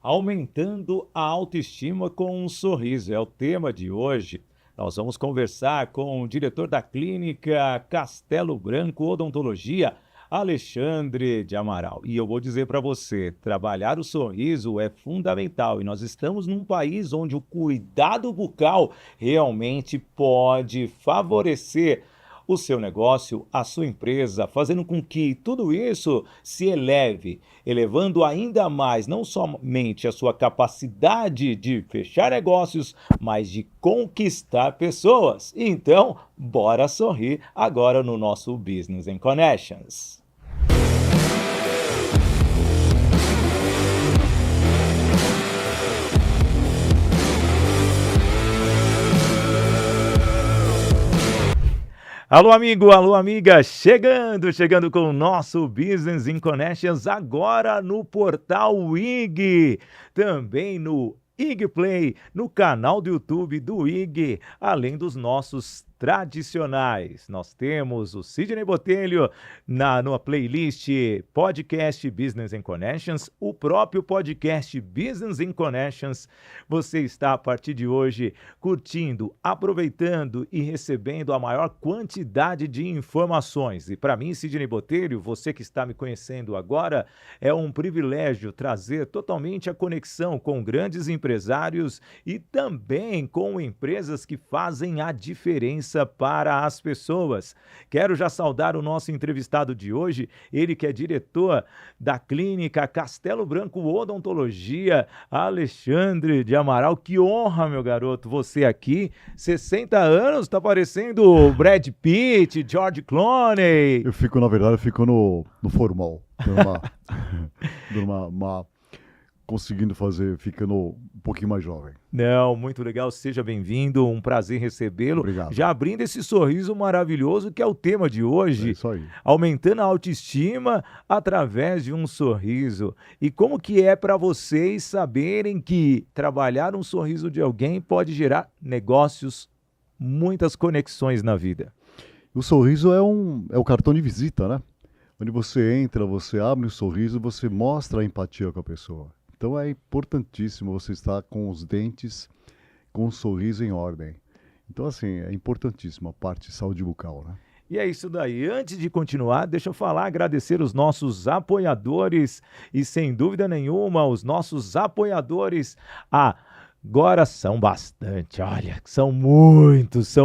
Aumentando a autoestima com um sorriso é o tema de hoje. Nós vamos conversar com o diretor da clínica Castelo Branco Odontologia, Alexandre de Amaral. E eu vou dizer para você, trabalhar o sorriso é fundamental e nós estamos num país onde o cuidado bucal realmente pode favorecer o seu negócio, a sua empresa, fazendo com que tudo isso se eleve, elevando ainda mais não somente a sua capacidade de fechar negócios, mas de conquistar pessoas. Então, bora sorrir agora no nosso Business and Connections. Alô, amigo, alô, amiga, chegando com o nosso Business in Connections agora no portal IG, também no IG Play, no canal do YouTube do IG, além dos nossos tradicionais. Nós temos o Sidney Botelho numa playlist Podcast Business in Connections, o próprio podcast Business in Connections. Você está a partir de hoje curtindo, aproveitando e recebendo a maior quantidade de informações. E para mim, Sidney Botelho, você que está me conhecendo agora, é um privilégio trazer totalmente a conexão com grandes empresários e também com empresas que fazem a diferença para as pessoas. Quero já saudar o nosso entrevistado de hoje, ele que é diretor da clínica Castelo Branco Odontologia, Alexandre de Amaral. Que honra, meu garoto, você aqui, 60 anos, tá parecendo Brad Pitt, George Clooney. Na verdade, eu fico no formal, conseguindo fazer, ficando um pouquinho mais jovem. Não, muito legal, seja bem-vindo, um prazer recebê-lo. Obrigado. Já abrindo esse sorriso maravilhoso que é o tema de hoje, isso aí. Aumentando a autoestima através de um sorriso. E como que é para vocês saberem que trabalhar um sorriso de alguém pode gerar negócios, muitas conexões na vida? O sorriso é o cartão de visita, né? Onde você entra, você abre um sorriso, você mostra a empatia com a pessoa. Então é importantíssimo você estar com os dentes, com o sorriso em ordem. Então, assim, é importantíssimo a parte de saúde bucal, né? E é isso daí. Antes de continuar, deixa eu agradecer os nossos apoiadores e, sem dúvida nenhuma, os nossos apoiadores, agora são bastante, olha, são muitos.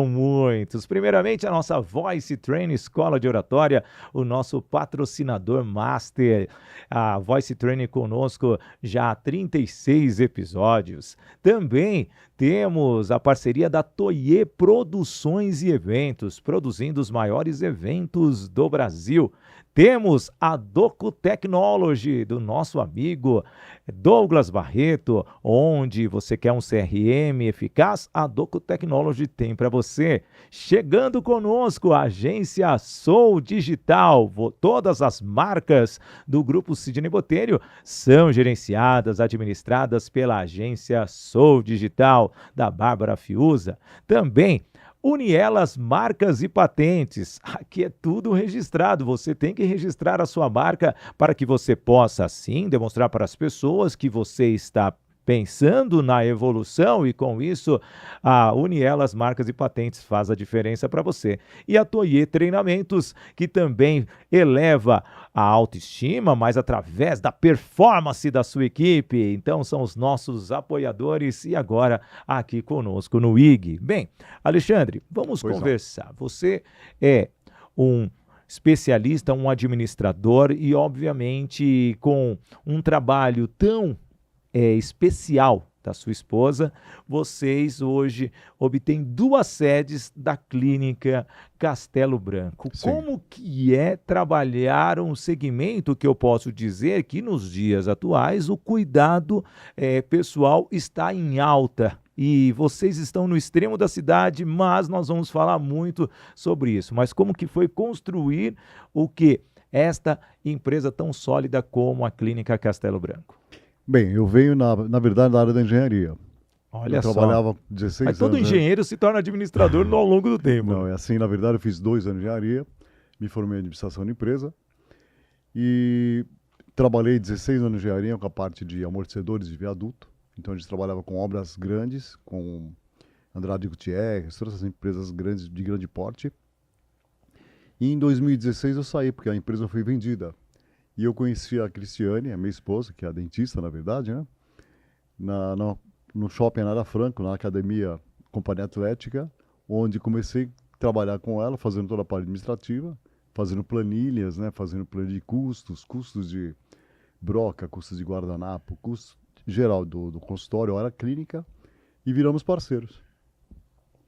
Primeiramente, a nossa Voice Training Escola de Oratória, o nosso patrocinador master, a Voice Training conosco já há 36 episódios. Também temos a parceria da Toye Produções e Eventos, produzindo os maiores eventos do Brasil. Temos a Doco Technology, do nosso amigo Douglas Barreto, onde você quer um CRM eficaz, a Doco Technology tem para você. Chegando conosco, a agência Sou Digital. Todas as marcas do Grupo Sidney Botelho são gerenciadas, administradas pela agência Sou Digital, da Bárbara Fiuza. Também Unielas Marcas e Patentes. Aqui é tudo registrado. Você tem que registrar a sua marca para que você possa, sim, demonstrar para as pessoas que você está pensando na evolução e, com isso, a Unielas Marcas e Patentes faz a diferença para você. E a Toye Treinamentos, que também eleva a autoestima, mas através da performance da sua equipe. Então, são os nossos apoiadores e agora aqui conosco no IG. Bem, Alexandre, vamos conversar. Você é um especialista, um administrador e, obviamente, com um trabalho tão especial da sua esposa, vocês hoje obtêm 2 sedes da clínica Castelo Branco. Sim. Como que é trabalhar um segmento que eu posso dizer que nos dias atuais o cuidado pessoal está em alta? E vocês estão no extremo da cidade, mas nós vamos falar muito sobre isso. Mas como que foi construir esta empresa tão sólida como a clínica Castelo Branco? Bem, eu venho, na verdade, da área da engenharia. Olha só. Eu trabalhava 16 Mas anos. todo engenheiro se torna administrador ao longo do tempo. Não, é assim, na verdade, eu fiz 2 anos de engenharia, me formei em administração de empresa e Trabalhei 16 anos de engenharia com a parte de amortecedores de viaduto. Então a gente trabalhava com obras grandes, com Andrade Gutierrez, todas essas empresas grandes, de grande porte. E em 2016 eu saí, porque a empresa foi vendida. E eu conheci a Cristiane, a minha esposa, que é a dentista, na verdade, né? No shopping Nara Franco, na academia Companhia Atlética, onde comecei a trabalhar com ela, fazendo toda a parte administrativa, fazendo planilhas, né? Fazendo planilha de custos de broca, custos de guardanapo, custo geral do consultório, hora clínica, e viramos parceiros.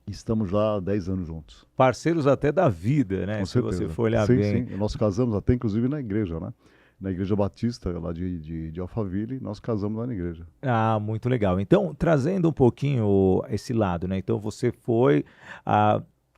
Estamos já há 10 anos juntos. Parceiros até da vida, né? Com Se certeza. você for olhar Sim, bem. sim. Nós casamos até, inclusive, na igreja, né? Na Igreja Batista, lá de Alphaville, nós casamos lá na igreja. Ah, muito legal. Então, trazendo um pouquinho esse lado, né? Então, você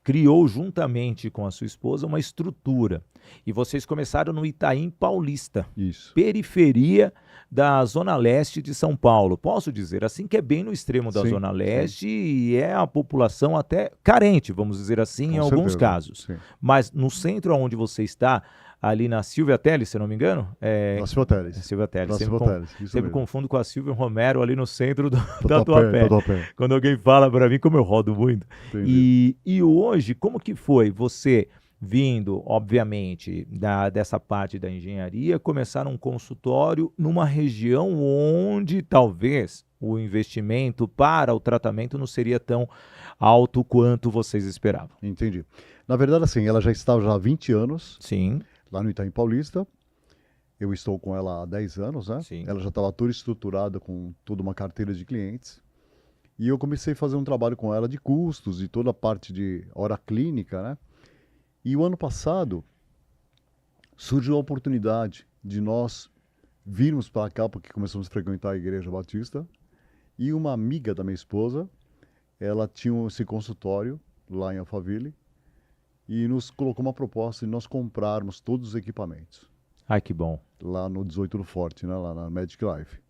criou juntamente com a sua esposa uma estrutura. E vocês começaram no Itaim Paulista, Isso. periferia da Zona Leste de São Paulo. Posso dizer assim que é bem no extremo da Sim, Zona sim. Leste e é a população até carente, vamos dizer assim, em Com alguns certeza. casos. Sim. Mas no centro onde você está, ali na Silvia Telles, se eu não me engano, Na Silva Teles. Silvia Telles. Na Sempre, Silva Teles, isso sempre mesmo. confundo com a Silvia Romero ali no centro da Tatuapé, Tatuapé. Tatuapé. Quando alguém fala para mim, como eu rodo muito. Entendi. E hoje, como que foi você vindo, obviamente, dessa parte da engenharia, começar um consultório numa região onde talvez o investimento para o tratamento não seria tão alto quanto vocês esperavam? Entendi. Na verdade, assim, ela já estava já há 20 anos Sim, lá no Itaim Paulista. Eu estou com ela há 10 anos, né? sim. Ela já estava toda estruturada com toda uma carteira de clientes. E eu comecei a fazer um trabalho com ela de custos e toda a parte de hora clínica, né? E o ano passado surgiu a oportunidade de nós virmos para cá, porque começamos a frequentar a Igreja Batista. E uma amiga da minha esposa, ela tinha esse consultório lá em Alphaville e nos colocou uma proposta de nós comprarmos todos os equipamentos Ai, que bom. lá no 18 do Forte, né, lá na Magic Life.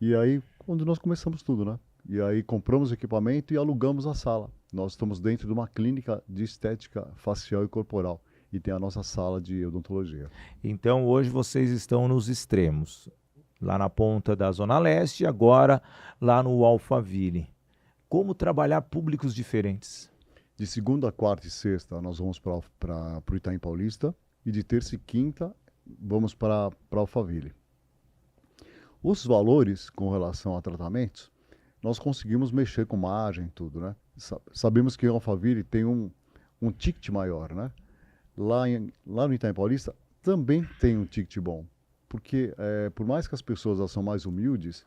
E aí, onde nós começamos tudo, né? E aí compramos o equipamento e alugamos a sala. Nós estamos dentro de uma clínica de estética facial e corporal e tem a nossa sala de odontologia. Então, hoje vocês estão nos extremos, lá na ponta da Zona Leste e agora lá no Alphaville. Como trabalhar públicos diferentes? De segunda, quarta e sexta nós vamos para o Itaim Paulista e de terça e quinta vamos para Alphaville. Os valores com relação a tratamentos, nós conseguimos mexer com margem e tudo, né? Sabemos que o Alphaville tem um ticket maior, né? Lá no Itaim Paulista também tem um ticket bom, porque por mais que as pessoas elas são mais humildes,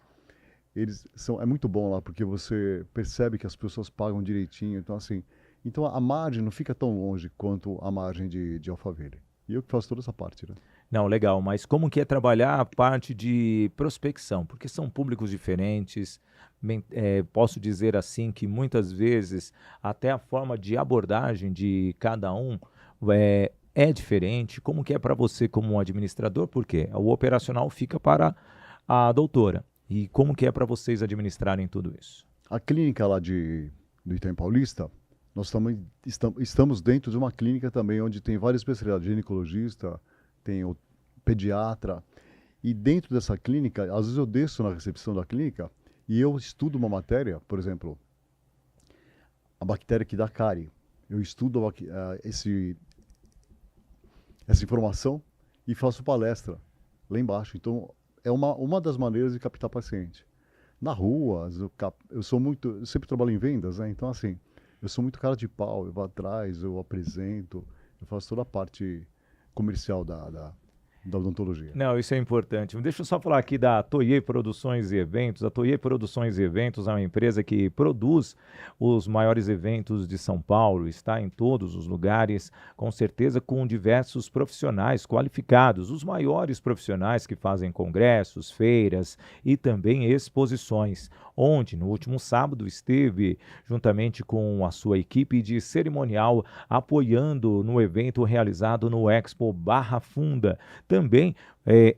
é muito bom lá, porque você percebe que as pessoas pagam direitinho, então assim, então a margem não fica tão longe quanto a margem de Alphaville. E eu que faço toda essa parte, né? Não, legal, mas como que é trabalhar a parte de prospecção? Porque são públicos diferentes, posso dizer assim que muitas vezes até a forma de abordagem de cada um é diferente. Como que é para você como um administrador? Porque o operacional fica para a doutora. E como que é para vocês administrarem tudo isso? A clínica lá do Itaim Paulista, nós também estamos dentro de uma clínica também onde tem várias especialidades, ginecologista, tem o pediatra, e dentro dessa clínica, às vezes eu desço na recepção da clínica e eu estudo uma matéria, por exemplo, a bactéria que dá cárie. Eu estudo essa informação e faço palestra lá embaixo. Então, é uma das maneiras de captar paciente. Na rua, eu sempre trabalho em vendas, né? Então, assim, eu sou muito cara de pau, eu vou atrás, eu apresento, eu faço toda a parte comercial da odontologia. Não, isso é importante. Deixa eu só falar aqui da Toye Produções e Eventos. A Toye Produções e Eventos é uma empresa que produz os maiores eventos de São Paulo, está em todos os lugares, com certeza com diversos profissionais qualificados, os maiores profissionais que fazem congressos, feiras e também exposições, onde no último sábado esteve juntamente com a sua equipe de cerimonial apoiando no evento realizado no Expo Barra Funda. também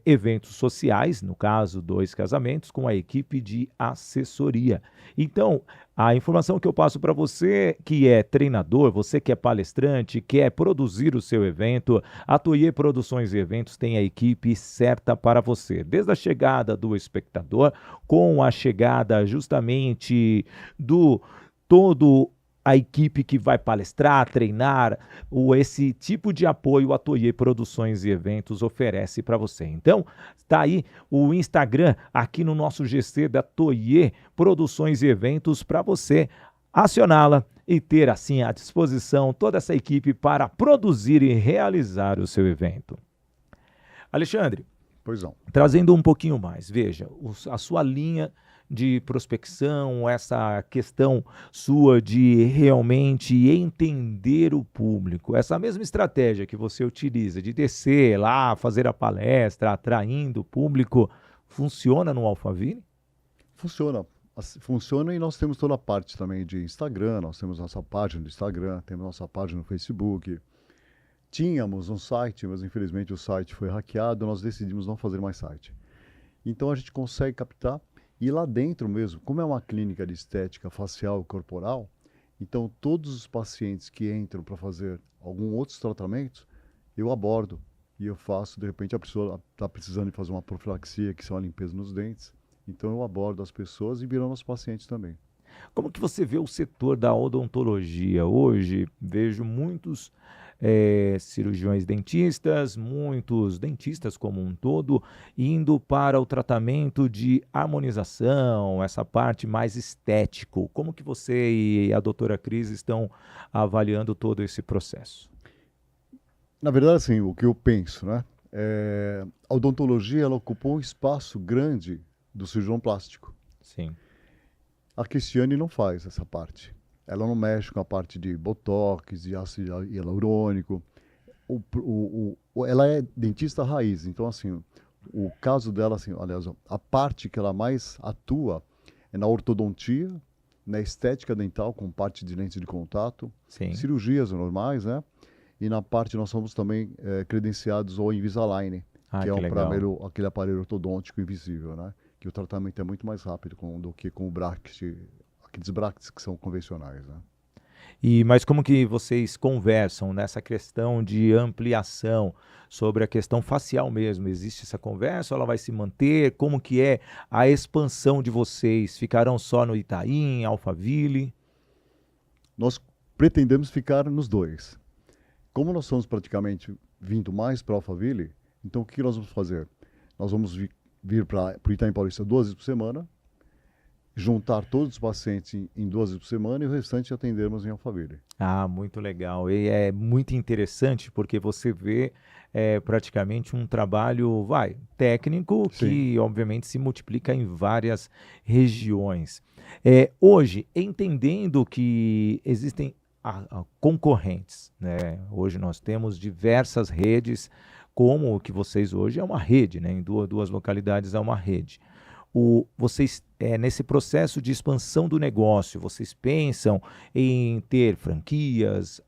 eventos sociais, no caso, 2 casamentos, com a equipe de assessoria. Então, a informação que eu passo para você que é treinador, você que é palestrante, quer produzir o seu evento, a Toye Produções e Eventos tem a equipe certa para você. Desde a chegada do espectador, com a chegada justamente do todo a equipe que vai palestrar, treinar, esse tipo de apoio a Toye Produções e Eventos oferece para você. Então, está aí o Instagram aqui no nosso GC da Toye Produções e Eventos para você acioná-la e ter assim à disposição toda essa equipe para produzir e realizar o seu evento. Alexandre, Pois não. trazendo um pouquinho mais, veja, a sua linha de prospecção, essa questão sua de realmente entender o público, essa mesma estratégia que você utiliza de descer lá, fazer a palestra, atraindo o público, funciona no Alphaville? Funciona. Funciona e nós temos toda a parte também de Instagram, nós temos nossa página do Instagram, temos nossa página no Facebook. Tínhamos um site, mas infelizmente o site foi hackeado, nós decidimos não fazer mais site. Então a gente consegue captar e lá dentro mesmo, como é uma clínica de estética facial e corporal, então todos os pacientes que entram para fazer algum outros tratamentos, eu abordo e eu faço, de repente a pessoa está precisando de fazer uma profilaxia, que são a limpeza nos dentes, então eu abordo as pessoas e viram nossos pacientes também. Como que você vê o setor da odontologia? Hoje vejo muitos cirurgiões dentistas, muitos dentistas como um todo, indo para o tratamento de harmonização, essa parte mais estético. Como que você e a doutora Cris estão avaliando todo esse processo? Na verdade, assim, o que eu penso, né? A odontologia, ela ocupou um espaço grande do cirurgião plástico. Sim. A Cristiane não faz essa parte. Ela não mexe com a parte de botox, de ácido hialurônico. Ela é dentista raiz, então assim, o caso dela, assim, aliás, a parte que ela mais atua é na ortodontia, na estética dental, com parte de lente de contato, Sim. cirurgias normais, né? E na parte nós somos também credenciados ao Invisalign, que é que legal. aquele aparelho ortodôntico invisível, né? Que o tratamento é muito mais rápido do que com o bracket, aqueles brackets que são convencionais, né? Mas como que vocês conversam nessa questão de ampliação sobre a questão facial mesmo? Existe essa conversa? Ela vai se manter? Como que é a expansão de vocês? Ficarão só no Itaim, Alphaville? Nós pretendemos ficar nos dois. Como nós estamos praticamente vindo mais para Alphaville, então o que nós vamos fazer? Nós vamos vir para o Itaim Paulista 2 vezes por semana, juntar todos os pacientes em 2 vezes por semana e o restante atendermos em Alphaville. Ah, muito legal. E é muito interessante porque você vê praticamente um trabalho, técnico que Sim. obviamente se multiplica em várias regiões. Hoje, entendendo que existem concorrentes, né? Hoje nós temos diversas redes, como o que vocês hoje é uma rede, né? Em duas localidades é uma rede. Vocês, nesse processo de expansão do negócio, vocês pensam em ter franquias,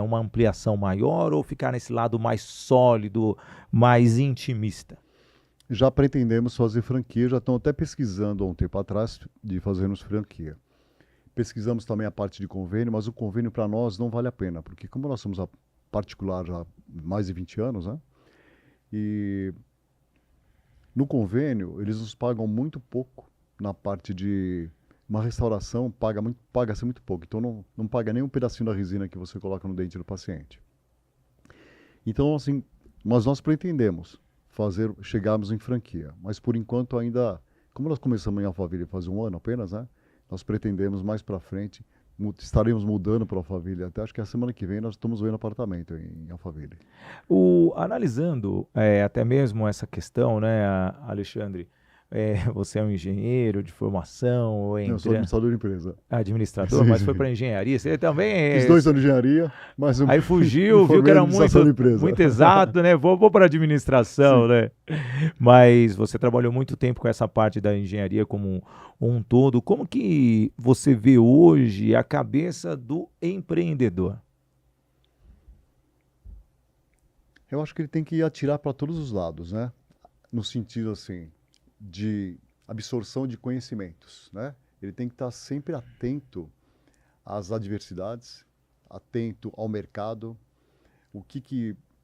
uma ampliação maior ou ficar nesse lado mais sólido, mais intimista? Já pretendemos fazer franquia, já estão até pesquisando há um tempo atrás de fazermos franquia. Pesquisamos também a parte de convênio, mas o convênio para nós não vale a pena, porque como nós somos a particular já há mais de 20 anos, né? E no convênio, eles nos pagam muito pouco na parte de uma restauração, paga-se muito pouco. Então não paga nem um pedacinho da resina que você coloca no dente do paciente. Então, assim, mas nós pretendemos chegarmos em franquia. Mas por enquanto ainda, como nós começamos em Alphaville faz um ano apenas, né? Nós pretendemos mais para frente, estaremos mudando para Alphaville. Até acho que a semana que vem nós estamos vendo apartamento em Alphaville. Analisando até mesmo essa questão, né, Alexandre, você é um engenheiro de formação, ou Eu sou administrador de empresa. administrador, Sim, mas foi sim. para engenharia. Você também Fiz 2 anos de engenharia, mas aí me fugiu, viu formei que em era administração de empresa. muito exato, né? Vou para administração, Sim. né? Mas você trabalhou muito tempo com essa parte da engenharia como um todo. Como que você vê hoje a cabeça do empreendedor? Eu acho que ele tem que atirar para todos os lados, né? No sentido assim de absorção de conhecimentos, né? Ele tem que estar sempre atento às adversidades, atento ao mercado,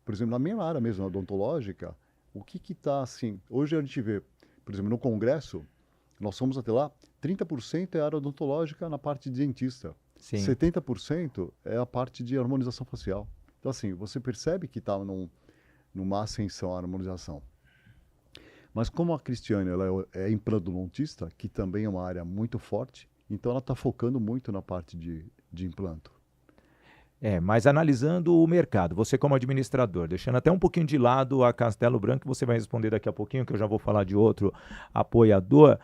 por exemplo, na minha área mesmo, odontológica, o que está assim, hoje a gente vê, por exemplo, no congresso, nós fomos até lá, 30% é área odontológica na parte de dentista, Sim. 70% é a parte de harmonização facial. Então assim, você percebe que está numa ascensão à harmonização. Mas como a Cristiane ela é implantodontista, que também é uma área muito forte, então ela está focando muito na parte de implanto. Mas analisando o mercado, você como administrador, deixando até um pouquinho de lado a Castelo Branco, você vai responder daqui a pouquinho, que eu já vou falar de outro apoiador,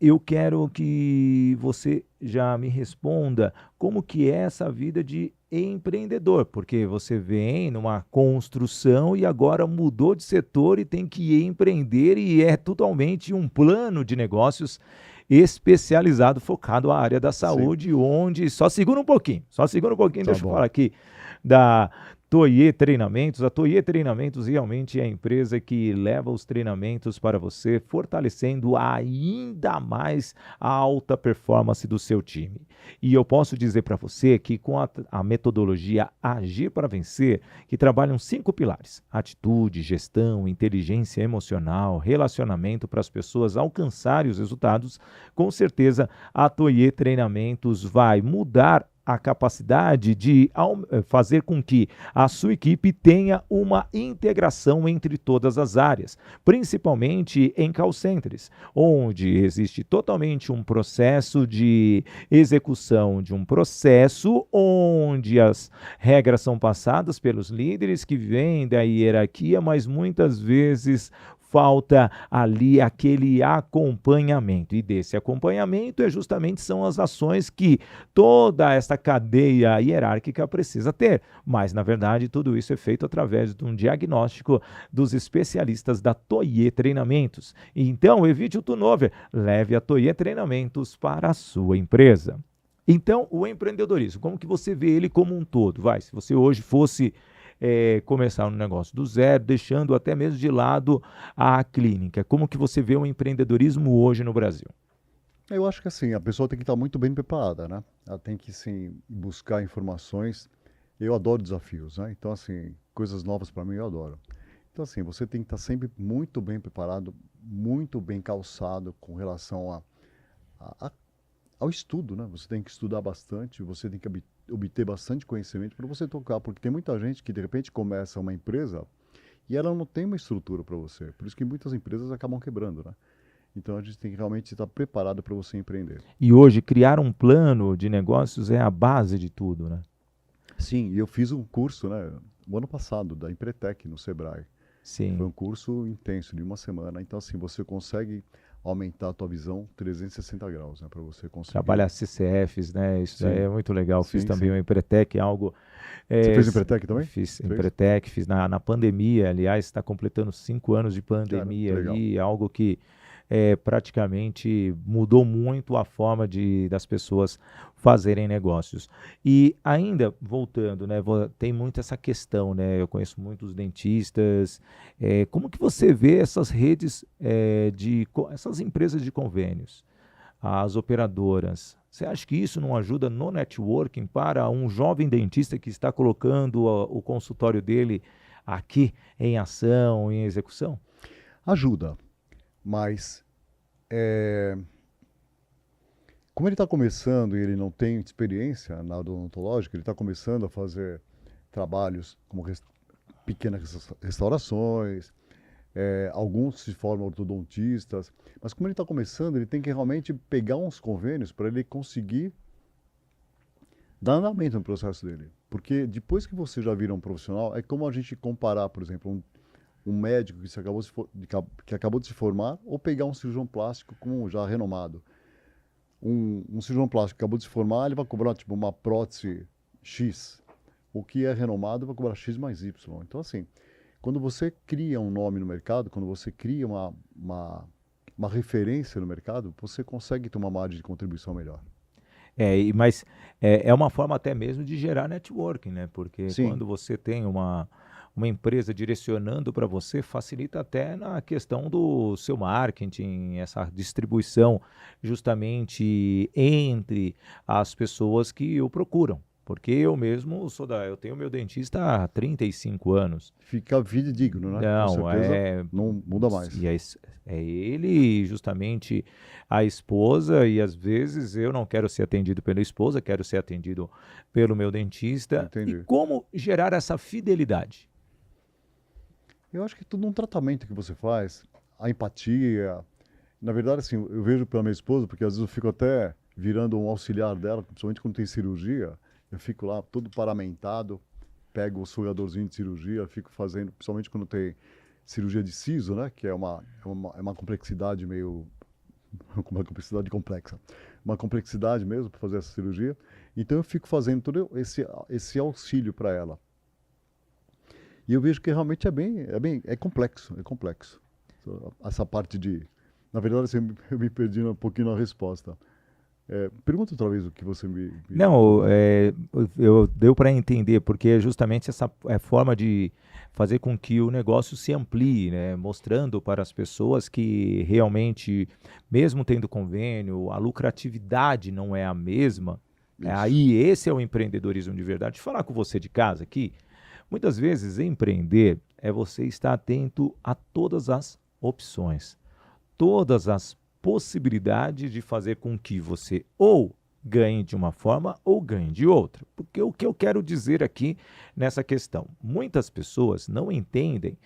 eu quero que você já me responda como que é essa vida de empreendedor, porque você vem numa construção e agora mudou de setor e tem que empreender e é totalmente um plano de negócios especializado, focado à área da Sim, saúde, onde, só segura um pouquinho, tá deixa eu bom. falar aqui da Toye Treinamentos. A Toye Treinamentos realmente é a empresa que leva os treinamentos para você, fortalecendo ainda mais a alta performance do seu time. E eu posso dizer para você que com a metodologia Agir para Vencer, que trabalham 5 pilares: atitude, gestão, inteligência emocional, relacionamento para as pessoas alcançarem os resultados, com certeza a Toye Treinamentos vai mudar a capacidade de fazer com que a sua equipe tenha uma integração entre todas as áreas, principalmente em call centers, onde existe totalmente um processo de execução de um processo, onde as regras são passadas pelos líderes que vêm da hierarquia, mas muitas vezes falta ali aquele acompanhamento. E desse acompanhamento são as ações que toda essa cadeia hierárquica precisa ter. Mas, na verdade, tudo isso é feito através de um diagnóstico dos especialistas da Toye Treinamentos. Então, evite o turnover, leve a Toye Treinamentos para a sua empresa. Então, o empreendedorismo, como que você vê ele como um todo? Se você hoje fosse começar um negócio do zero, deixando até mesmo de lado a clínica, como que você vê o empreendedorismo hoje no Brasil? Eu acho que assim, a pessoa tem que estar muito bem preparada, né? Ela tem que, sim, buscar informações. Eu adoro desafios, né? Então, assim, coisas novas para mim eu adoro. Então, assim, você tem que estar sempre muito bem preparado, muito bem calçado com relação a- ao estudo, né? Você tem que estudar bastante, você tem que obter bastante conhecimento para você tocar, porque tem muita gente que de repente começa uma empresa e ela não tem uma estrutura para você. Por isso que muitas empresas acabam quebrando, né? Então a gente tem que realmente estar preparado para você empreender. E hoje criar um plano de negócios é a base de tudo, né? Sim, e eu fiz um curso, né, o ano passado, da Empretec, no Sebrae. Foi Sim. um curso intenso, de uma semana. Então, assim, você consegue aumentar a tua visão 360 graus, né, para você conseguir. Trabalhar CCFs, né? Isso daí Sim, é muito legal. Fiz sim, também sim. o Empretec, algo. Você É, fez Empretec também? fiz Fez? Empretec, fiz na pandemia, aliás, está completando 5 anos de Cara, que pandemia legal. aí, algo que praticamente mudou muito a forma das pessoas fazerem negócios. E ainda, voltando, né, tem muito essa questão, né? Eu conheço muitos dentistas. Como que você vê essas redes, essas empresas de convênios, as operadoras? Você acha que isso não ajuda no networking para um jovem dentista que está colocando o consultório dele aqui em ação, em execução? Ajuda, mas como ele está começando e ele não tem experiência na odontológica, ele está começando a fazer trabalhos como pequenas restaurações, alguns se formam ortodontistas, mas como ele está começando, ele tem que realmente pegar uns convênios para ele conseguir dar andamento no processo dele. Porque depois que você já vira um profissional, é como a gente comparar, por exemplo, um médico que acabou de se formar ou pegar um cirurgião plástico como já renomado. Um cirurgião plástico que acabou de se formar, ele vai cobrar tipo uma prótese X. O que é renomado vai cobrar X mais Y. Então, assim, quando você cria um nome no mercado, quando você cria uma referência no mercado, você consegue ter uma margem de contribuição melhor. Mas é uma forma até mesmo de gerar networking, né? Porque Sim, quando você tem uma empresa direcionando para você, facilita até na questão do seu marketing, essa distribuição justamente entre as pessoas que o procuram. Porque eu mesmo eu tenho meu dentista há 35 anos. Fica fidedigno, né? Com Não, certeza não muda mais. e é ele justamente a esposa, e às vezes eu não quero ser atendido pela esposa, quero ser atendido pelo meu dentista. E Entendi. como gerar essa fidelidade? Eu acho que tudo um tratamento que você faz, a empatia. Na verdade, assim, eu vejo pela minha esposa, porque às vezes eu fico até virando um auxiliar dela, principalmente quando tem cirurgia, eu fico lá todo paramentado, pego o sugadorzinho de cirurgia, fico fazendo, principalmente quando tem cirurgia de siso, né, que é uma complexidade meio, uma complexidade complexa, uma complexidade mesmo para fazer essa cirurgia. Então eu fico fazendo todo esse auxílio para ela. E eu vejo que realmente é complexo, é complexo. Essa parte de, na verdade, assim, eu me perdi um pouquinho na resposta. Pergunta outra vez o que você me Não, deu para entender, porque é justamente essa forma de fazer com que o negócio se amplie, né? Mostrando para as pessoas que realmente, mesmo tendo convênio, a lucratividade não é a mesma. Isso. Aí esse é o empreendedorismo de verdade. Deixa eu falar com você de casa aqui. Muitas vezes empreender é você estar atento a todas as opções, todas as possibilidades de fazer com que você ou ganhe de uma forma ou ganhe de outra. Porque o que eu quero dizer aqui nessa questão, muitas pessoas não entendem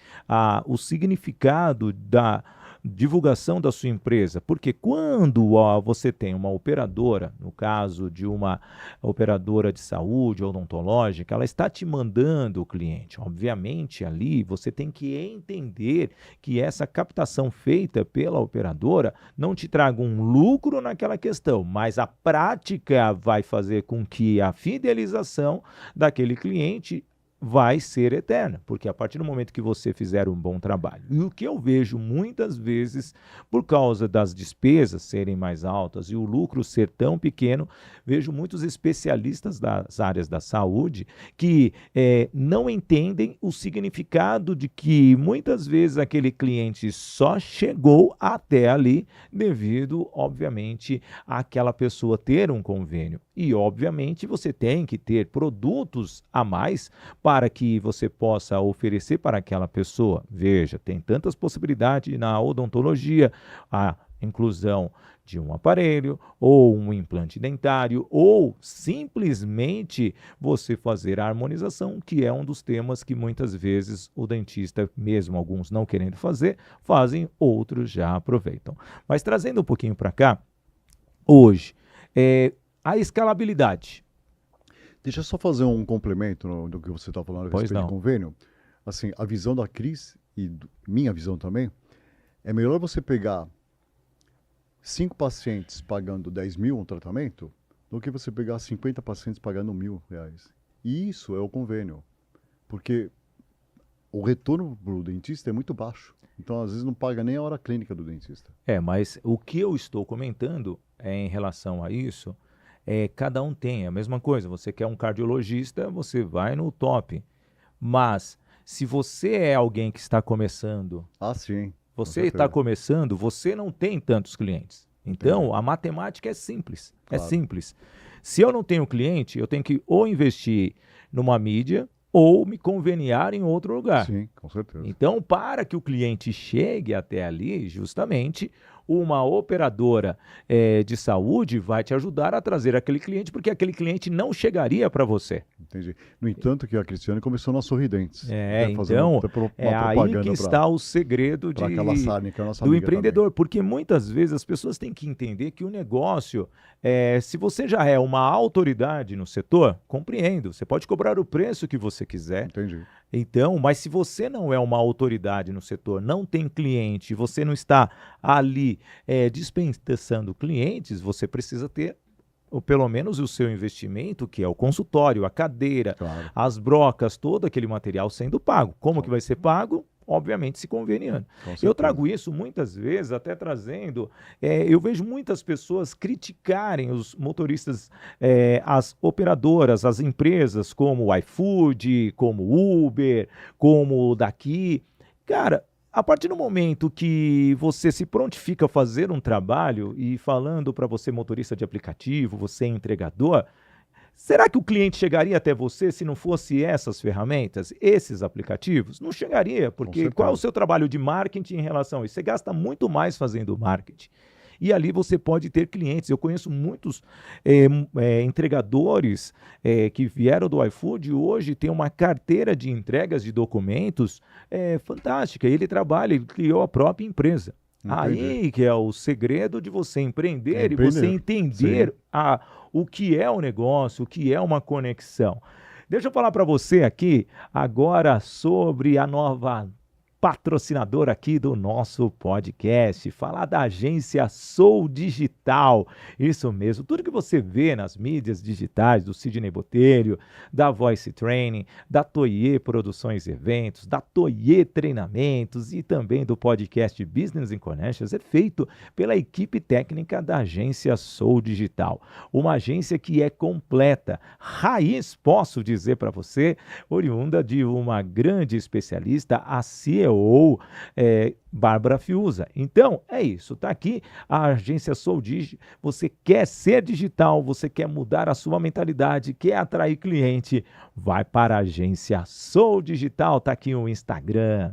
o significado da divulgação da sua empresa, porque quando você tem uma operadora, no caso de uma operadora de saúde odontológica, ela está te mandando o cliente. Obviamente, ali você tem que entender que essa captação feita pela operadora não te traga um lucro naquela questão, mas a prática vai fazer com que a fidelização daquele cliente vai ser eterna, porque a partir do momento que você fizer um bom trabalho. E o que eu vejo muitas vezes, por causa das despesas serem mais altas e o lucro ser tão pequeno, vejo muitos especialistas das áreas da saúde que não entendem o significado de que muitas vezes aquele cliente só chegou até ali devido, obviamente, àquela pessoa ter um convênio. E, obviamente, você tem que ter produtos a mais para que você possa oferecer para aquela pessoa. Veja, tem tantas possibilidades na odontologia, a inclusão de um aparelho, ou um implante dentário, ou simplesmente você fazer a harmonização, que é um dos temas que muitas vezes o dentista, mesmo alguns não querendo fazer, fazem, outros já aproveitam. Mas trazendo um pouquinho para cá, hoje, a escalabilidade. Deixa eu só fazer um complemento do que você está falando a respeito de convênio. Assim, a visão da Cris e minha visão também, é melhor você pegar 5 pacientes pagando 10 mil um tratamento do que você pegar 50 pacientes pagando R$1.000. E isso é o convênio, porque o retorno para o dentista é muito baixo. Então, às vezes, não paga nem a hora clínica do dentista. Mas o que eu estou comentando em relação a isso, cada um tem a mesma coisa. Você quer um cardiologista, você vai no top. Mas, se você é alguém que está começando... Sim. Você está começando, você não tem tantos clientes. Então, a matemática é simples. Claro. É simples. Se eu não tenho cliente, eu tenho que ou investir numa mídia ou me conveniar em outro lugar. Sim, com certeza. Então, para que o cliente chegue até ali, justamente, uma operadora de saúde vai te ajudar a trazer aquele cliente, porque aquele cliente não chegaria para você. Entendi. No entanto, que a Cristiane começou na Sorridentes. Então, é aí que está o segredo do empreendedor. Porque muitas vezes as pessoas têm que entender que o negócio, se você já é uma autoridade no setor, compreendo, você pode cobrar o preço que você quiser. Entendi. Então, mas se você não é uma autoridade no setor, não tem cliente, você não está ali dispensando clientes, você precisa ter ou pelo menos o seu investimento, que é o consultório, a cadeira, claro, as brocas, todo aquele material sendo pago. Como que vai ser pago? obviamente se conveniando. Com Eu certeza. trago isso muitas vezes, até trazendo, eu vejo muitas pessoas criticarem os motoristas, as operadoras, as empresas como o iFood, como o Uber, como o daqui. Cara, a partir do momento que você se prontifica a fazer um trabalho e falando para você motorista de aplicativo, você entregador, será que o cliente chegaria até você se não fosse essas ferramentas, esses aplicativos? Não chegaria, Com porque qual é o certeza. seu trabalho de marketing em relação a isso? Você gasta muito mais fazendo marketing. E ali você pode ter clientes. Eu conheço muitos entregadores que vieram do iFood e hoje tem uma carteira de entregas de documentos fantástica. Ele trabalha, ele criou a própria empresa. Entendi. Aí que é o segredo de você É empreender e você empreender. Sim. entender o que é o negócio, o que é uma conexão. Deixa eu falar para você aqui agora sobre a nova patrocinadora aqui do nosso podcast, falar da agência Sou Digital. Isso mesmo, tudo que você vê nas mídias digitais do Sidney Botelho, da Voice Training, da Toye Produções e Eventos, da Toye Treinamentos e também do podcast Business in Connections é feito pela equipe técnica da agência Sou Digital. Uma agência que é completa, raiz, posso dizer para você, oriunda de uma grande especialista, a CEO, Bárbara Fiuza. Então, é isso, tá aqui a agência Sou Digi. Você quer ser digital, você quer mudar a sua mentalidade, quer atrair cliente, vai para a agência Sou Digital, tá aqui o Instagram.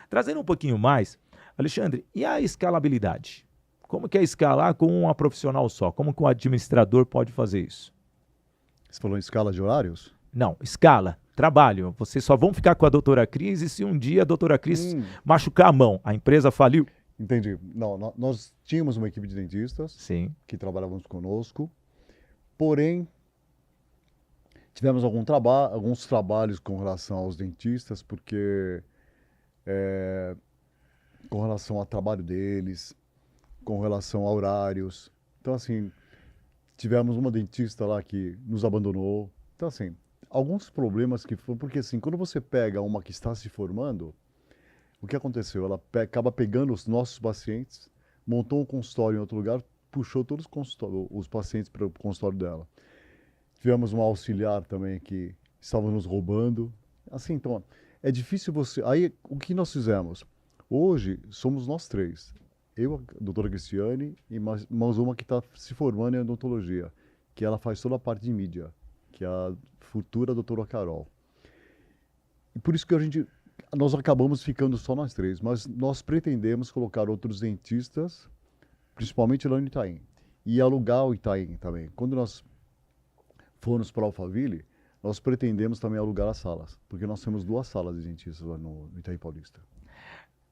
Trazendo um pouquinho mais, Alexandre, e a escalabilidade? Como que é escalar com uma profissional só? Como que um administrador pode fazer isso? Você falou em escala de horários? Não, escala, trabalho. Vocês só vão ficar com a doutora Cris e se um dia a doutora Cris machucar a mão, a empresa faliu? Entendi. Não, nós tínhamos uma equipe de dentistas Sim, que trabalhavam conosco, porém tivemos alguns trabalhos com relação aos dentistas, porque com relação ao trabalho deles, com relação a horários. Então, assim, tivemos uma dentista lá que nos abandonou. Então, assim, alguns problemas que foram, porque assim, quando você pega uma que está se formando, o que aconteceu? Ela acaba pegando os nossos pacientes, montou um consultório em outro lugar, puxou todos os pacientes para o consultório dela. Tivemos uma auxiliar também que estava nos roubando. Assim, então, é difícil você... Aí, o que nós fizemos? Hoje, somos nós três. Eu, a doutora Cristiane, e mais uma que está se formando em odontologia, que ela faz toda a parte de mídia, que é a futura doutora Carol. E por isso que nós acabamos ficando só nós três, mas nós pretendemos colocar outros dentistas, principalmente lá no Itaim, e alugar o Itaim também. Quando nós formos para Alphaville, nós pretendemos também alugar as salas, porque nós temos 2 salas de dentistas lá no Itaim Paulista.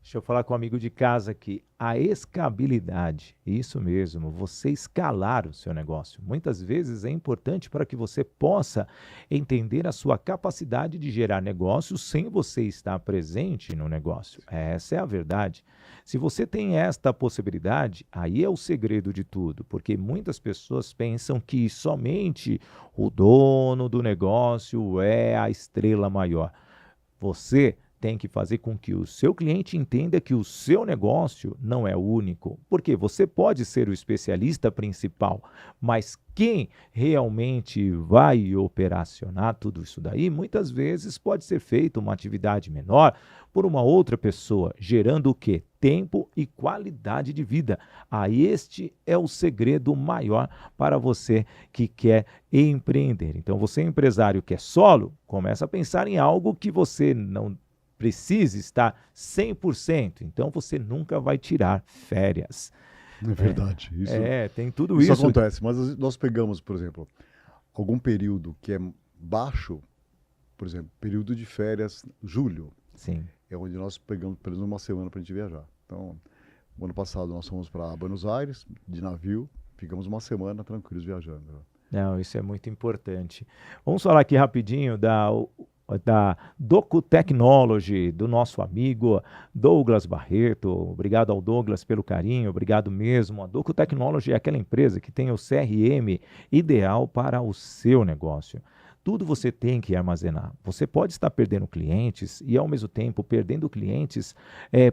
deixa eu falar com um amigo de casa aqui. A escalabilidade, isso mesmo, você escalar o seu negócio. Muitas vezes é importante para que você possa entender a sua capacidade de gerar negócios sem você estar presente no negócio. Essa é a verdade. Se você tem esta possibilidade, aí é o segredo de tudo, porque muitas pessoas pensam que somente o dono do negócio é a estrela maior. Você tem que fazer com que o seu cliente entenda que o seu negócio não é único, porque você pode ser o especialista principal, mas quem realmente vai operacionar tudo isso daí, muitas vezes pode ser feita uma atividade menor por uma outra pessoa, gerando o quê? Tempo e qualidade de vida. Este é o segredo maior para você que quer empreender. Então, você empresário que é solo, começa a pensar em algo que você não precisa estar 100%, então você nunca vai tirar férias. É verdade. Tem tudo Isso isso. acontece, mas nós pegamos, por exemplo, algum período que é baixo, por exemplo, período de férias, julho, Sim. é onde nós pegamos pelo menos uma semana para a gente viajar. Então, no ano passado nós fomos para Buenos Aires, de navio, ficamos uma semana tranquilos viajando. Não, isso é muito importante. Vamos falar aqui rapidinho da Docu Technology, do nosso amigo Douglas Barreto. Obrigado ao Douglas pelo carinho, obrigado mesmo. A Docu Technology é aquela empresa que tem o CRM ideal para o seu negócio. Tudo você tem que armazenar. Você pode estar perdendo clientes e, ao mesmo tempo, perdendo clientes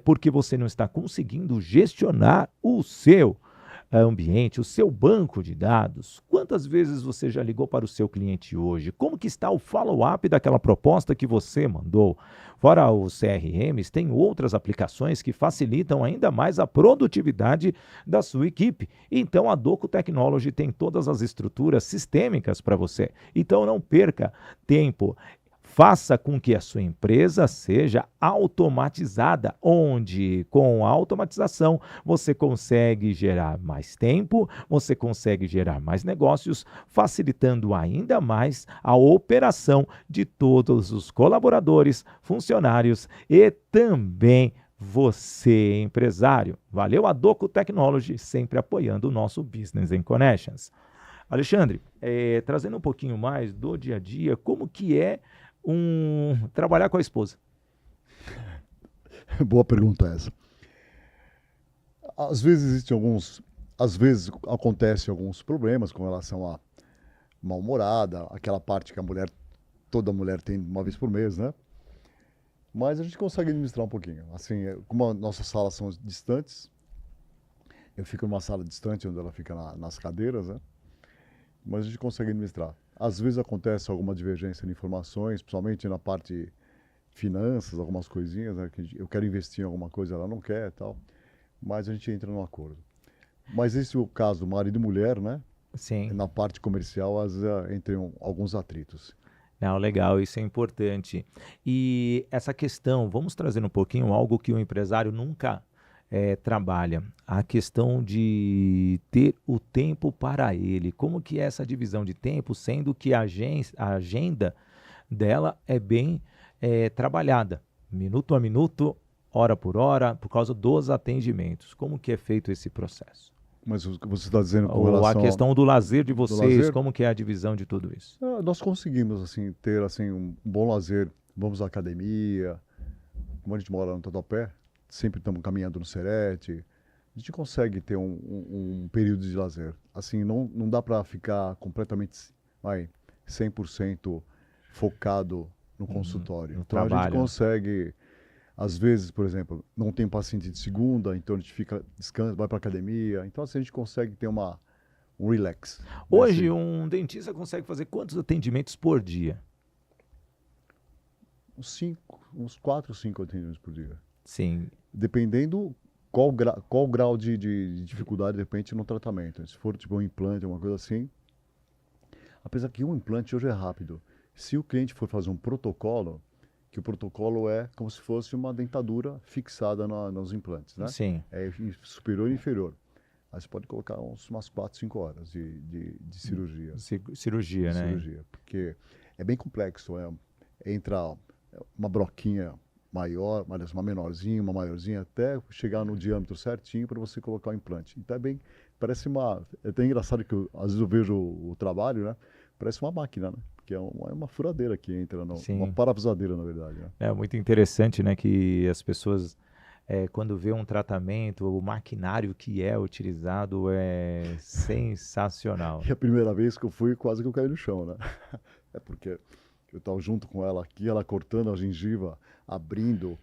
porque você não está conseguindo gestionar o seu ambiente, o seu banco de dados. Quantas vezes você já ligou para o seu cliente hoje? Como que está o follow-up daquela proposta que você mandou? Fora os CRMs, tem outras aplicações que facilitam ainda mais a produtividade da sua equipe. Então a Doco Technology tem todas as estruturas sistêmicas para você. Então não perca tempo. Faça com que a sua empresa seja automatizada, onde com a automatização você consegue gerar mais tempo, você consegue gerar mais negócios, facilitando ainda mais a operação de todos os colaboradores, funcionários e também você, empresário. Valeu, a Doco Technology, sempre apoiando o nosso Business and Connections. Alexandre, trazendo um pouquinho mais do dia a dia, como que é trabalhar com a esposa? Boa pergunta essa. Às vezes acontecem alguns problemas com relação a mal-humorada, aquela parte que toda mulher tem uma vez por mês, né? Mas a gente consegue administrar um pouquinho. Assim, como as nossas salas são distantes, eu fico numa sala distante onde ela fica nas cadeiras, né? Mas a gente consegue administrar. Às vezes acontece alguma divergência de informações, principalmente na parte finanças, algumas coisinhas, né, que eu quero investir em alguma coisa, ela não quer e tal, mas a gente entra num acordo. Mas esse é o caso do marido e mulher, né? Sim. Na parte comercial, às vezes entram alguns atritos. Não, legal, isso é importante. E essa questão, vamos trazer um pouquinho algo que o empresário nunca trabalha, a questão de ter o tempo para ele. Como que é essa divisão de tempo, sendo que a agenda dela é bem trabalhada, minuto a minuto, hora por hora, por causa dos atendimentos. Como que é feito esse processo? Mas você está dizendo com Ou a relação questão do lazer de vocês, lazer? como que é a divisão de tudo isso? Nós conseguimos assim, ter assim, um bom lazer. Vamos à academia, como a gente mora no Tatuapé, sempre estamos caminhando no Serete. A gente consegue ter um período de lazer. Assim, não dá para ficar completamente 100% focado no consultório. no Então a gente trabalho. consegue, às vezes, por exemplo, não tem paciente de segunda, então a gente descansa, vai para academia. Então assim, a gente consegue ter um relax. Hoje, um dentista consegue fazer quantos atendimentos por dia? Uns 4 ou 5 atendimentos por dia. Sim. Dependendo qual grau de dificuldade, de repente, no tratamento. Se for tipo um implante, uma coisa assim. Apesar que um implante hoje é rápido. Se o cliente for fazer um protocolo, que o protocolo é como se fosse uma dentadura fixada nos implantes, né? Sim. É superior e inferior. Aí você pode colocar umas 4, 5 horas de cirurgia. Cirurgia, né? Cirurgia, porque é bem complexo. Entra uma broquinha maior, uma menorzinha, uma maiorzinha, até chegar no diâmetro certinho para você colocar o implante. Então parece é até engraçado que às vezes eu vejo o trabalho, né? Parece uma máquina, né? Porque é uma furadeira que entra, uma parafusadeira, na verdade. Né? É muito interessante, né, que as pessoas, quando vê um tratamento, o maquinário que é utilizado é sensacional. E a primeira vez que eu fui, quase que eu caí no chão, né? É porque eu estava junto com ela aqui, ela cortando a gengiva, abrindo,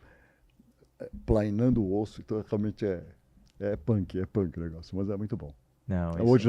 planeando o osso, então realmente é punk o negócio, mas é muito bom. Não, Hoje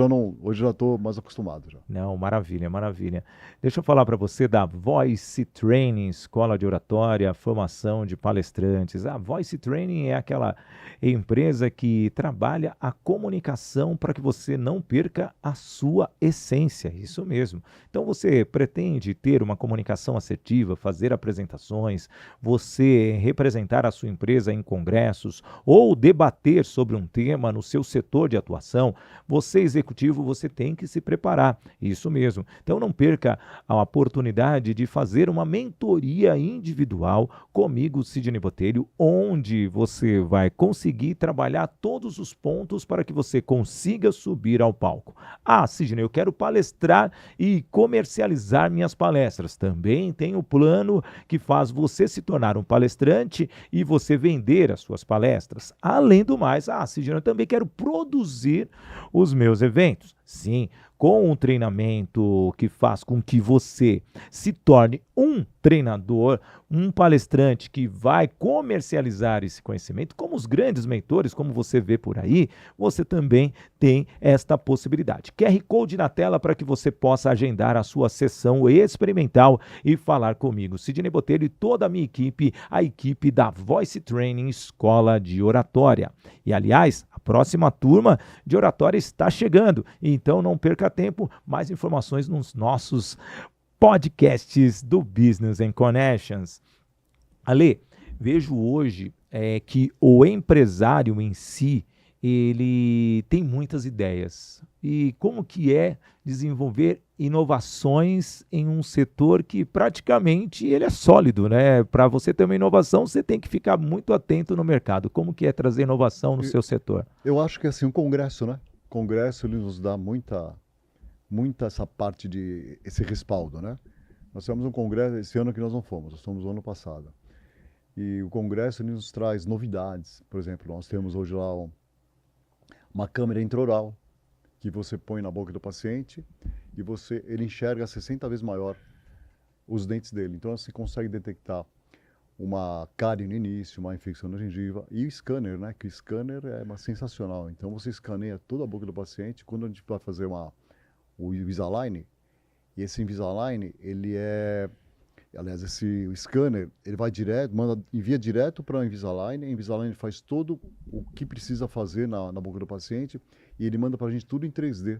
já estou mais acostumado já. Não, maravilha, maravilha. Deixa eu falar para você da Voice Training, escola de oratória, formação de palestrantes. A Voice Training é aquela empresa que trabalha a comunicação para que você não perca a sua essência, isso mesmo. Então você pretende ter uma comunicação assertiva, fazer apresentações, você representar a sua empresa em congressos ou debater sobre um tema no seu setor de atuação. Você, executivo, você tem que se preparar, isso mesmo. Então não perca a oportunidade de fazer uma mentoria individual comigo, Sidney Botelho, onde você vai conseguir trabalhar todos os pontos para que você consiga subir ao palco. Ah, Sidney, eu quero palestrar e comercializar minhas palestras. Também tem o plano que faz você se tornar um palestrante e você vender as suas palestras. Além do mais, Sidney, eu também quero produzir os meus eventos? Sim, com um treinamento que faz com que você se torne um treinador, um palestrante que vai comercializar esse conhecimento, como os grandes mentores, como você vê por aí, você também tem esta possibilidade. QR Code na tela para que você possa agendar a sua sessão experimental e falar comigo, Sidney Botelho, e toda a minha equipe, a equipe da Voice Training Escola de Oratória. E, aliás, a próxima turma de oratória está chegando, então não perca tempo, mais informações nos nossos podcasts do Business and Connections. Ale, vejo hoje que o empresário em si, ele tem muitas ideias. E como que é desenvolver inovações em um setor que praticamente ele é sólido, né? Para você ter uma inovação, você tem que ficar muito atento no mercado. Como que é trazer inovação no seu setor? Eu acho que assim, um congresso, né? O congresso ele nos dá muita essa parte de esse respaldo, né? Nós tivemos um congresso esse ano que nós não fomos, nós fomos no ano passado. E o congresso ele nos traz novidades. Por exemplo, nós temos hoje lá uma câmera intraoral que você põe na boca do paciente e ele enxerga 60 vezes maior os dentes dele. Então você consegue detectar uma cárie no início, uma infecção na gengiva e o scanner, né? Que o scanner é sensacional. Então você escaneia toda a boca do paciente. Quando a gente vai fazer o Invisalign, e esse Invisalign, o scanner, ele vai direto, envia direto para o Invisalign, o Invisalign faz todo o que precisa fazer na boca do paciente e ele manda para a gente tudo em 3D,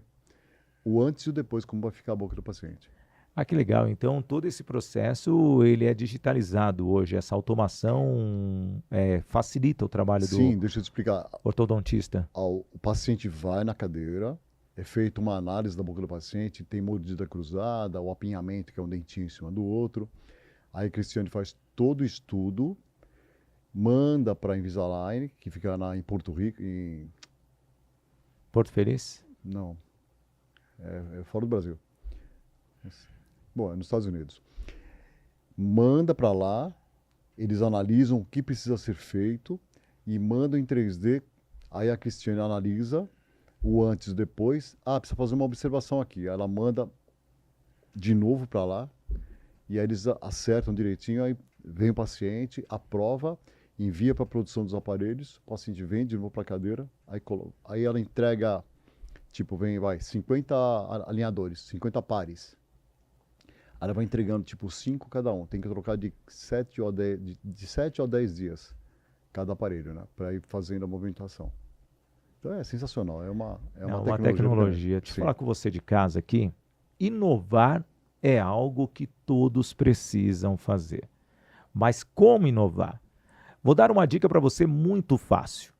o antes e o depois, como vai ficar a boca do paciente. Ah, que legal. Então, todo esse processo, ele é digitalizado hoje. Essa automação facilita o trabalho Sim, do deixa eu te explicar. ortodontista. O paciente vai na cadeira, é feita uma análise da boca do paciente, tem mordida cruzada, o apinhamento, que é um dentinho em cima do outro. Aí a Cristiane faz todo o estudo, manda para a Invisalign, que fica em Porto Rico, Porto Feliz? Não, é fora do Brasil. Bom, é nos Estados Unidos. Manda para lá, eles analisam o que precisa ser feito e mandam em 3D. Aí a Cristiane analisa o antes e o depois. Precisa fazer uma observação aqui. Ela manda de novo para lá e aí eles acertam direitinho. Aí vem o paciente, aprova, envia para a produção dos aparelhos. O paciente vem de novo para a cadeira. Aí ela entrega, 50 alinhadores, 50 pares. Ela vai entregando 5 cada um. Tem que trocar de 7 a 10 dias cada aparelho, né? Para ir fazendo a movimentação. Então é sensacional. É uma tecnologia. Deixa eu falar com você de casa aqui. Inovar é algo que todos precisam fazer. Mas como inovar? Vou dar uma dica para você muito fácil.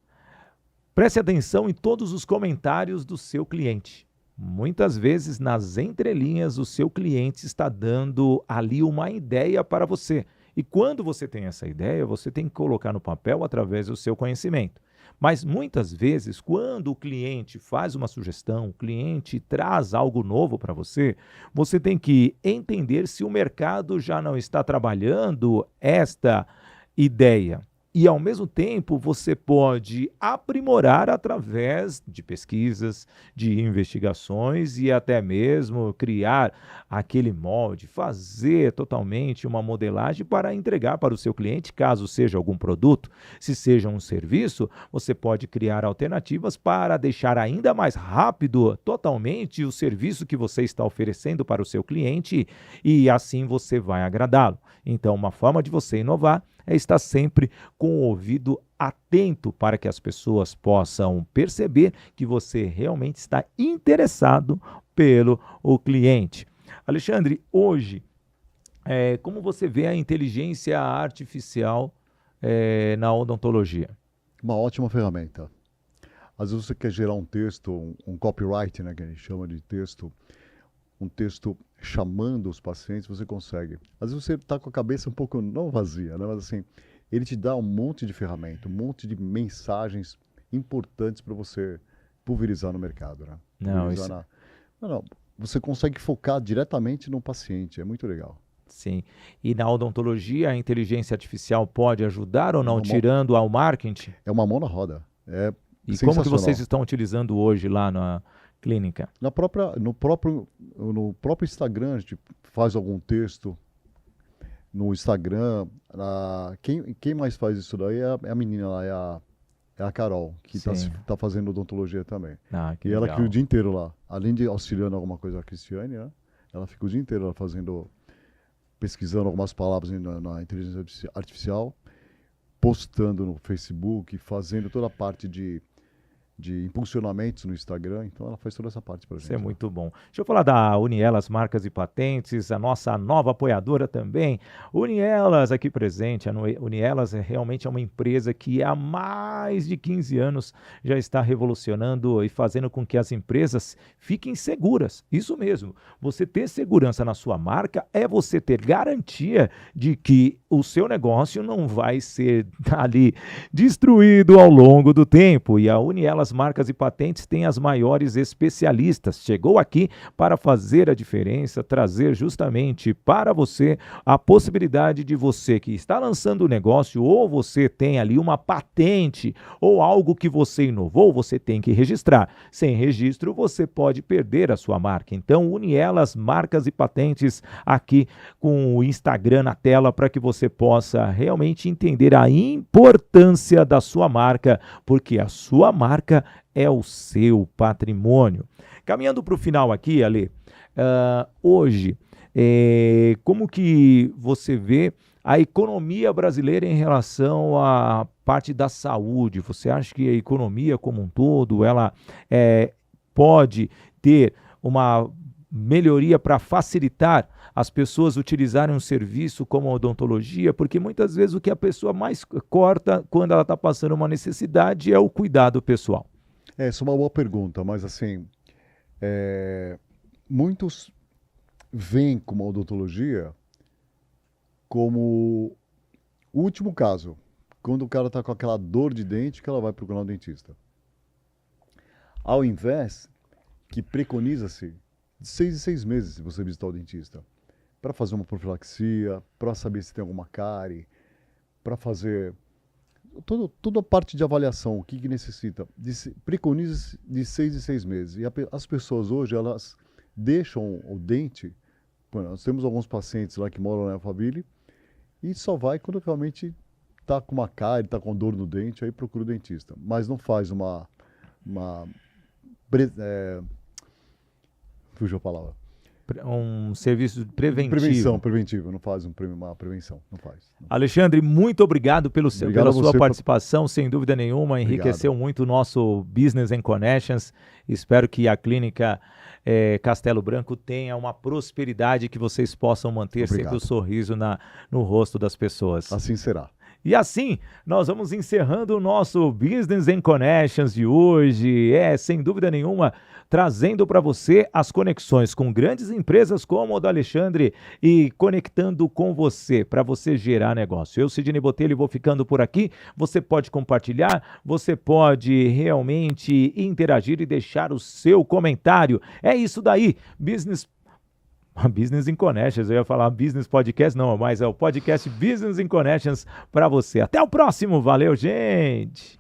Preste atenção em todos os comentários do seu cliente. Muitas vezes, nas entrelinhas, o seu cliente está dando ali uma ideia para você. E quando você tem essa ideia, você tem que colocar no papel através do seu conhecimento. Mas muitas vezes, quando o cliente faz uma sugestão, o cliente traz algo novo para você, você tem que entender se o mercado já não está trabalhando esta ideia. E, ao mesmo tempo, você pode aprimorar através de pesquisas, de investigações e até mesmo criar aquele molde, fazer totalmente uma modelagem para entregar para o seu cliente, caso seja algum produto. Se seja um serviço, você pode criar alternativas para deixar ainda mais rápido totalmente o serviço que você está oferecendo para o seu cliente e assim você vai agradá-lo. Então, uma forma de você inovar é estar sempre com o ouvido atento para que as pessoas possam perceber que você realmente está interessado pelo cliente. Alexandre, hoje, como você vê a inteligência artificial na odontologia? Uma ótima ferramenta. Às vezes você quer gerar um texto, um copyright, né, que a gente chama de texto, um texto chamando os pacientes, você consegue. Às vezes você está com a cabeça um pouco, não vazia, né? Mas assim, ele te dá um monte de ferramenta, um monte de mensagens importantes para você pulverizar no mercado, né? Não, você consegue focar diretamente no paciente, é muito legal. Sim. E na odontologia, a inteligência artificial pode ajudar ou não, tirando ao marketing? É uma mão na roda. E como que vocês Sensacional. estão utilizando hoje lá na clínica? No próprio Instagram, a gente faz algum texto no Instagram. Quem mais faz isso daí é a menina lá, é a Carol, que Sim. tá fazendo odontologia também. Ah, que E ela legal. fica o dia inteiro lá. Além de auxiliando alguma coisa a Cristiane, né? Ela fica o dia inteiro lá pesquisando algumas palavras na inteligência artificial, postando no Facebook, fazendo toda a parte de impulsionamentos no Instagram. Então ela faz toda essa parte pra gente. Isso é muito bom. Deixa eu falar da Unielas Marcas e Patentes, a nossa nova apoiadora também. Unielas aqui presente. A Unielas realmente é uma empresa que há mais de 15 anos já está revolucionando e fazendo com que as empresas fiquem seguras. Isso mesmo. Você ter segurança na sua marca é você ter garantia de que o seu negócio não vai ser ali destruído ao longo do tempo. E a Unielas Marcas e Patentes tem as maiores especialistas. Chegou aqui para fazer a diferença, trazer justamente para você a possibilidade de você que está lançando o negócio, ou você tem ali uma patente ou algo que você inovou, você tem que registrar. Sem registro, você pode perder a sua marca. Então, Unielas Marcas e Patentes aqui com o Instagram na tela para que você possa realmente entender a importância da sua marca, porque a sua marca é o seu patrimônio. Caminhando para o final aqui, Ale, hoje, como que você vê a economia brasileira em relação à parte da saúde? Você acha que a economia como um todo, ela pode ter uma melhoria para facilitar as pessoas utilizarem um serviço como a odontologia? Porque muitas vezes o que a pessoa mais corta quando ela está passando uma necessidade é o cuidado pessoal. Essa é uma boa pergunta, mas assim, muitos veem como a odontologia como o último caso, quando o cara está com aquela dor de dente que ela vai procurar um dentista. Ao invés que preconiza-se de 6 em 6 meses você visitar o dentista, para fazer uma profilaxia, para saber se tem alguma cárie, para fazer toda a parte de avaliação, o que necessita. Preconiza-se de 6 em 6 meses. E as pessoas hoje, elas deixam o dente. Nós temos alguns pacientes lá que moram na Alphaville e só vai quando realmente está com uma cárie, está com dor no dente, aí procura o dentista. Mas não faz fugiu a palavra. Um serviço preventivo. Preventiva, não faz uma prevenção, não faz. Alexandre, muito obrigado pela sua participação, sem dúvida nenhuma, enriqueceu muito o nosso Business and Connections. Espero que a clínica Castelo Branco tenha uma prosperidade, que vocês possam manter sempre o sorriso no rosto das pessoas. Assim será. E assim, nós vamos encerrando o nosso Business and Connections de hoje. Sem dúvida nenhuma, trazendo para você as conexões com grandes empresas como a do Alexandre e conectando com você, para você gerar negócio. Eu, Sidney Botelho, vou ficando por aqui. Você pode compartilhar, você pode realmente interagir e deixar o seu comentário. É isso daí, Business in Connections, eu ia falar Business Podcast, não, mas é o podcast Business in Connections para você. Até o próximo, valeu, gente!